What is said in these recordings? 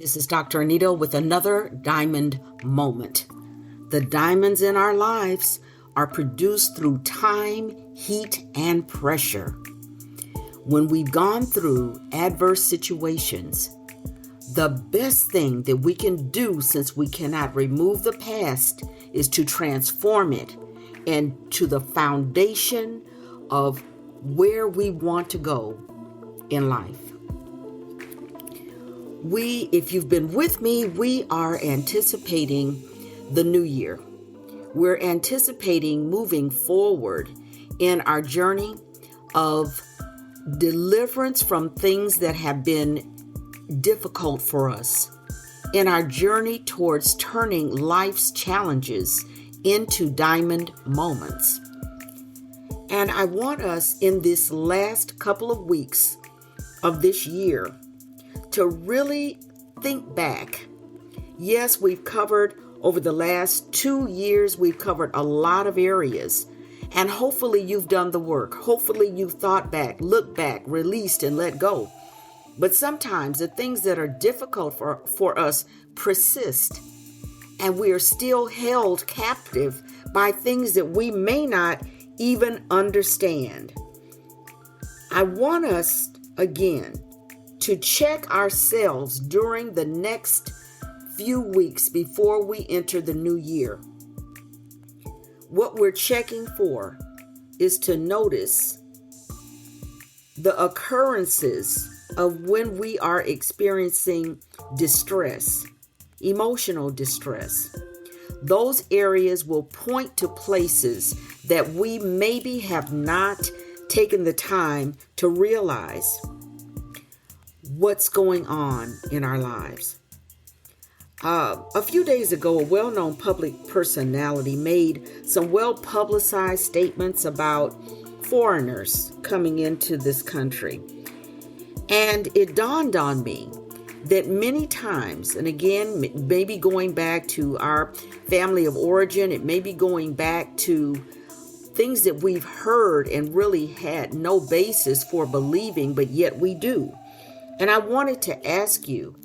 This is Dr. Anita with another diamond moment. The diamonds in our lives are produced through time, heat, and pressure. When we've gone through adverse situations, the best thing that we can do, since we cannot remove the past, is to transform it into the foundation of where we want to go in life. If you've been with me, we are anticipating the new year. We're anticipating moving forward in our journey of deliverance from things that have been difficult for us, in our journey towards turning life's challenges into diamond moments. And I want us in this last couple of weeks of this year to really think back. Yes, we've covered over the last 2 years, we've covered a lot of areas. And hopefully you've done the work. Hopefully you've thought back, looked back, released, and let go. But sometimes the things that are difficult for us persist. And we are still held captive by things that we may not even understand. I want us, again, to check ourselves during the next few weeks before we enter the new year. What we're checking for is to notice the occurrences of when we are experiencing distress, emotional distress. Those areas will point to places that we maybe have not taken the time to realize what's going on in our lives. A few days ago, a well-known public personality made some well-publicized statements about foreigners coming into this country. And it dawned on me that many times, and again, maybe going back to our family of origin, it may be going back to things that we've heard and really had no basis for believing, but yet we do. And I wanted to ask you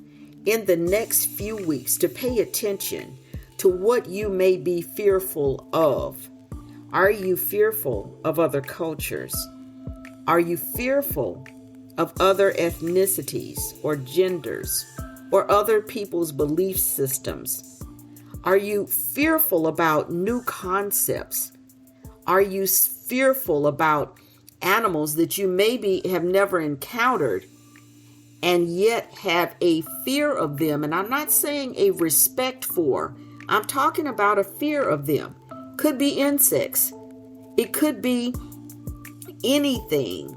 in the next few weeks to pay attention to what you may be fearful of. Are you fearful of other cultures? Are you fearful of other ethnicities or genders or other people's belief systems? Are you fearful about new concepts? Are you fearful about animals that you maybe have never encountered and yet have a fear of them? And I'm not saying a respect for, I'm talking about a fear of them. Could be insects. It could be anything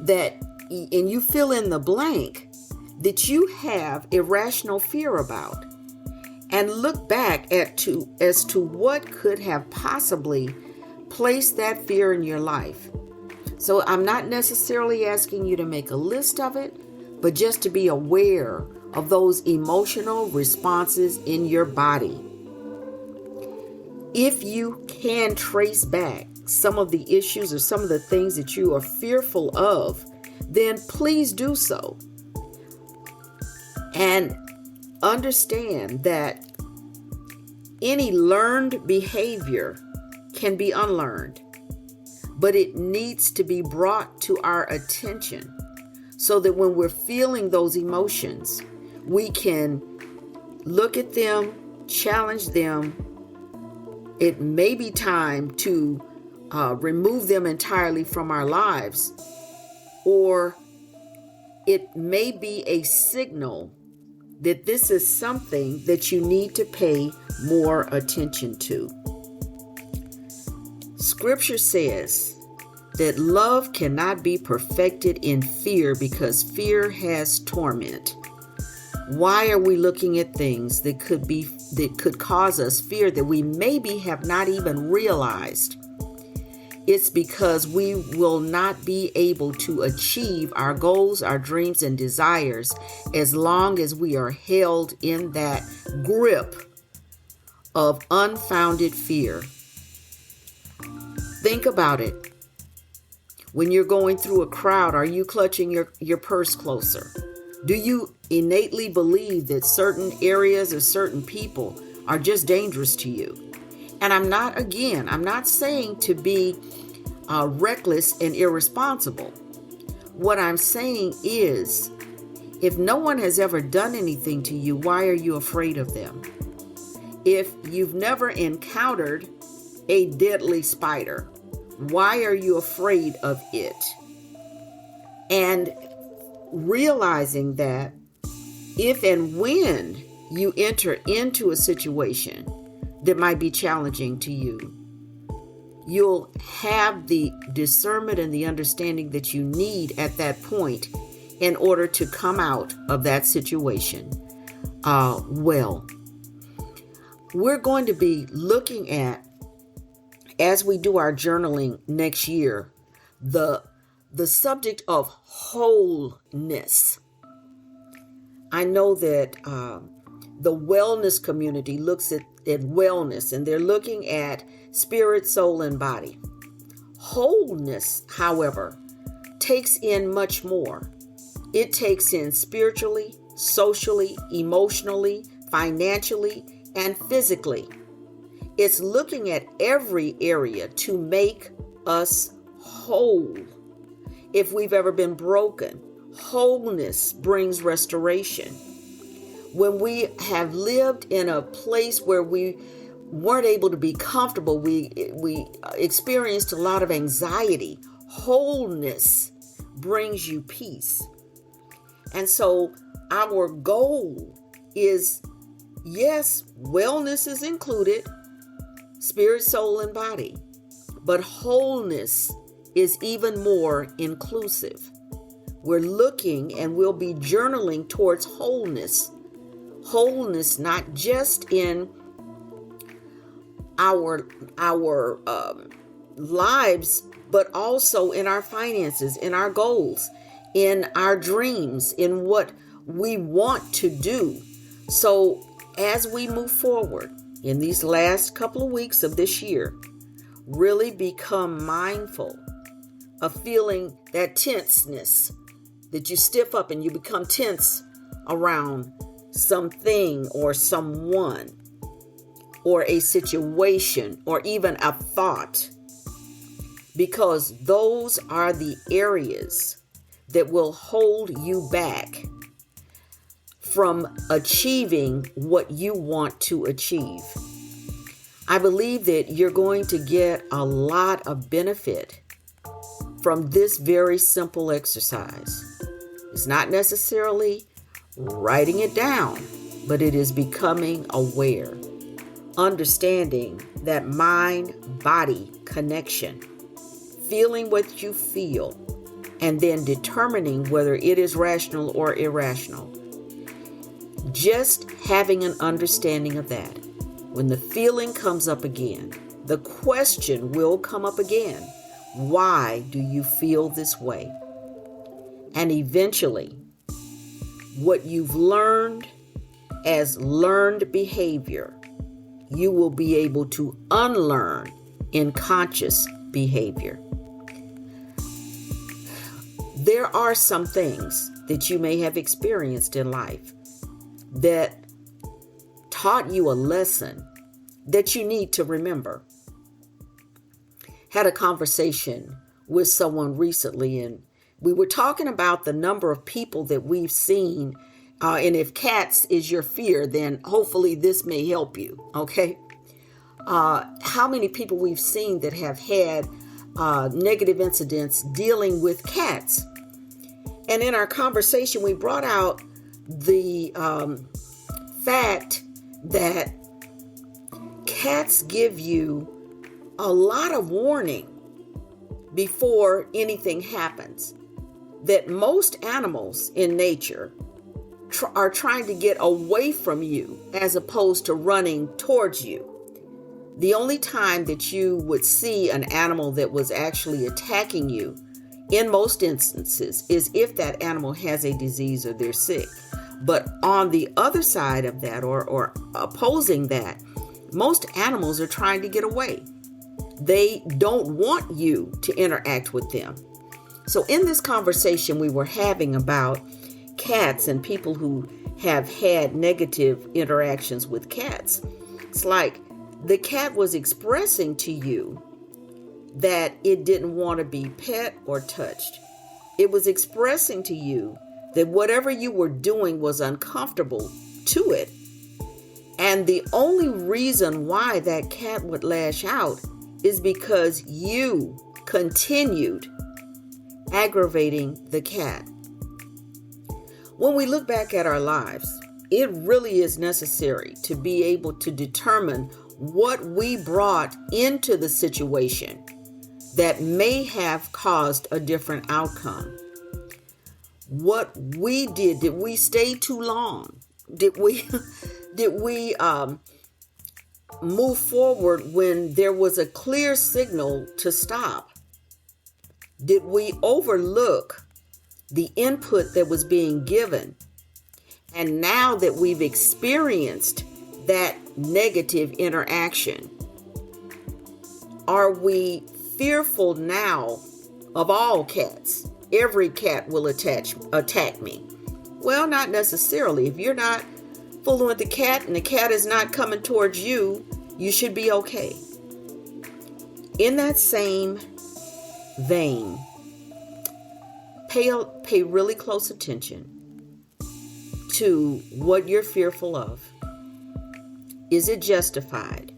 that, and you fill in the blank, that you have irrational fear about. And look back as to what could have possibly placed that fear in your life. So I'm not necessarily asking you to make a list of it, but just to be aware of those emotional responses in your body. If you can trace back some of the issues or some of the things that you are fearful of, then please do so. And understand that any learned behavior can be unlearned, but it needs to be brought to our attention so that when we're feeling those emotions, we can look at them, challenge them. It may be time to remove them entirely from our lives, or it may be a signal that this is something that you need to pay more attention to. Scripture says that love cannot be perfected in fear because fear has torment. Why are we looking at things that could cause us fear that we maybe have not even realized? It's because we will not be able to achieve our goals, our dreams, and desires as long as we are held in that grip of unfounded fear. Think about it. When you're going through a crowd, are you clutching your purse closer? Do you innately believe that certain areas or certain people are just dangerous to you. And I'm not saying to be reckless and irresponsible. What I'm saying is, if no one has ever done anything to you, why are you afraid of them? If you've never encountered a deadly spider, why are you afraid of it? And realizing that if and when you enter into a situation that might be challenging to you, you'll have the discernment and the understanding that you need at that point in order to come out of that situation well. We're going to be looking at, as we do our journaling next year, the subject of wholeness. I know that the wellness community looks at wellness, and they're looking at spirit, soul, and body. Wholeness, however, takes in much more. It takes in spiritually, socially, emotionally, financially, and physically. It's looking at every area to make us whole. If we've ever been broken, wholeness brings restoration. When we have lived in a place where we weren't able to be comfortable, we experienced a lot of anxiety. Wholeness brings you peace. And so our goal is, yes, wellness is included, spirit, soul, and body, but wholeness is even more inclusive. We're looking and we'll be journaling towards wholeness. Wholeness not just in our lives, but also in our finances, in our goals, in our dreams, in what we want to do. So as we move forward in these last couple of weeks of this year, really become mindful of feeling that tenseness, that you stiff up and you become tense around something or someone or a situation or even a thought, because those are the areas that will hold you back from achieving what you want to achieve. I believe that you're going to get a lot of benefit from this very simple exercise. It's not necessarily writing it down, but it is becoming aware, understanding that mind-body connection, feeling what you feel, and then determining whether it is rational or irrational. Just having an understanding of that. When the feeling comes up again, the question will come up again. Why do you feel this way? And eventually, what you've learned as learned behavior, you will be able to unlearn in conscious behavior. There are some things that you may have experienced in life that taught you a lesson that you need to remember. Had a conversation with someone recently, and we were talking about the number of people that we've seen. And if cats is your fear, then hopefully this may help you. Okay. How many people we've seen that have had negative incidents dealing with cats. And in our conversation, we brought out the fact that cats give you a lot of warning before anything happens. That most animals in nature are trying to get away from you as opposed to running towards you. The only time that you would see an animal that was actually attacking you, in most instances, is if that animal has a disease or they're sick. But on the other side of that, or opposing that, most animals are trying to get away. They don't want you to interact with them. So in this conversation we were having about cats and people who have had negative interactions with cats. It's like the cat was expressing to you that it didn't want to be pet or touched. It was expressing to you that whatever you were doing was uncomfortable to it. And the only reason why that cat would lash out is because you continued aggravating the cat. When we look back at our lives, it really is necessary to be able to determine what we brought into the situation that may have caused a different outcome. What we did we stay too long? Did we move forward when there was a clear signal to stop? Did we overlook the input that was being given? And now that we've experienced that negative interaction, are we fearful now of all cats? Every cat will attack me. Well, not necessarily. If you're not fooling with the cat and the cat is not coming towards you, you should be okay. In that same vein, pay really close attention to what you're fearful of. Is it justified?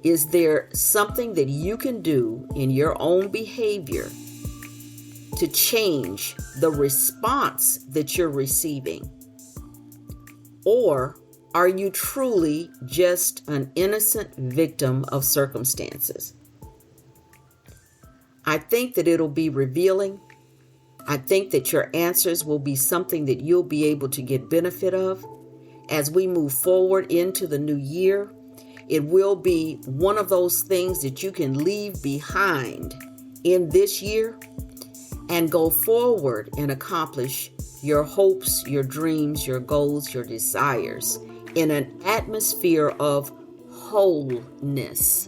Is there something that you can do in your own behavior to change the response that you're receiving? Or are you truly just an innocent victim of circumstances? I think that it'll be revealing. I think that your answers will be something that you'll be able to get benefit of as we move forward into the new year. It will be one of those things that you can leave behind in this year and go forward and accomplish your hopes, your dreams, your goals, your desires in an atmosphere of wholeness.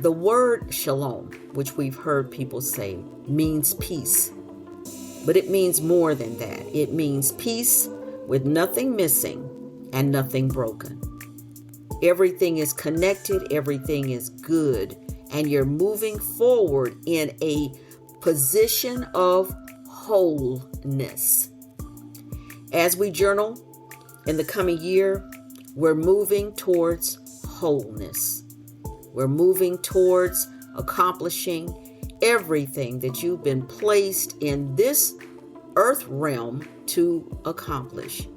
The word shalom, which we've heard people say, means peace. But it means more than that. It means peace with nothing missing and nothing broken. Everything is connected, everything is good, and you're moving forward in a position of wholeness. As we journal in the coming year, we're moving towards wholeness. We're moving towards accomplishing everything that you've been placed in this earth realm to accomplish,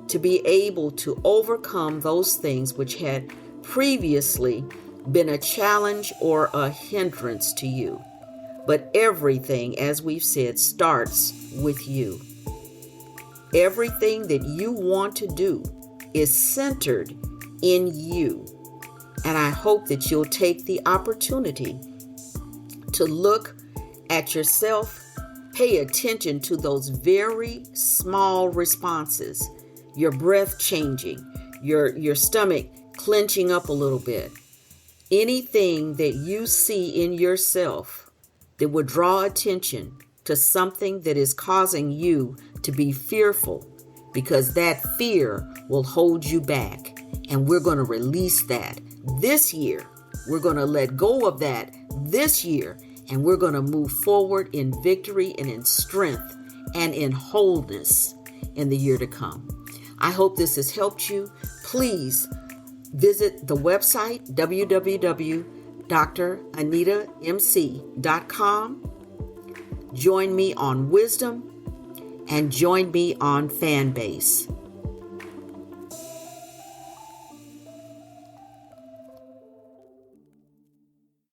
to be able to overcome those things which had previously been a challenge or a hindrance to you. But everything, as we've said, starts with you. Everything that you want to do is centered in you. And I hope that you'll take the opportunity to look at yourself, pay attention to those very small responses, your breath changing, your stomach clenching up a little bit. Anything that you see in yourself that would draw attention to something that is causing you to be fearful, because that fear will hold you back. And we're going to release that this year. We're going to let go of that this year. And we're going to move forward in victory and in strength and in wholeness in the year to come. I hope this has helped you. Please visit the website, www.DrAnitaMc.com. Join me on Wisdom and join me on FanBase.